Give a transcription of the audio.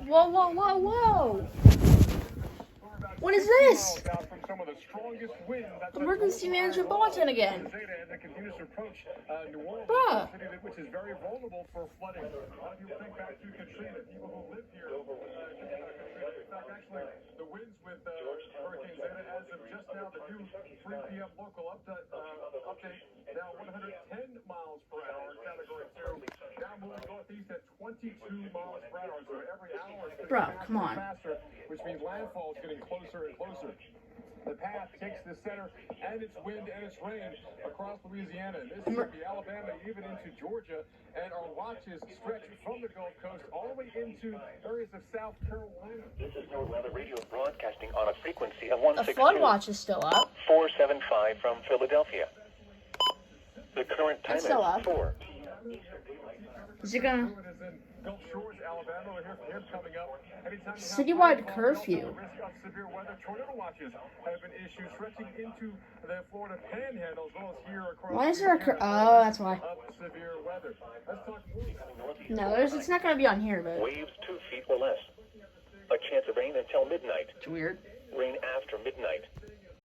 Whoa, whoa, whoa, whoa! What is this? Emergency management bulletin again. Bruh. Which is very vulnerable for flooding. A lot of people think back to Katrina. People who live here think about Katrina. In fact, actually, the winds with Hurricane Zeta, as of just now, the new 3 p.m. local update, now 110 miles per hour, category 2. Now moving northeast at 22 miles per hour. So every hour it's getting Bro, come on. faster, which means landfall is getting closer and closer. The path takes the center and its wind and its rain across Louisiana, Mississippi, Alabama, even into Georgia. And our watches stretch from the Gulf Coast all the way into areas of South Carolina. This is NORD Weather Radio broadcasting on a frequency of The 162. flood watch is still up. 475 from Philadelphia. The current time It's is still up. 4. Is it gonna... Gulf Shores, Alabama, we'll hear from him coming up. Anytime Citywide curfew. Risk of severe weather, tornado watches have been issued, stretching into the Florida Panhandle, as well as here across. Why is there a Oh, that's why. Of severe weather. Let's talk more. No, it's not gonna be on here, but Waves 2 feet or less. A chance of rain until midnight. it's weird. Rain after midnight.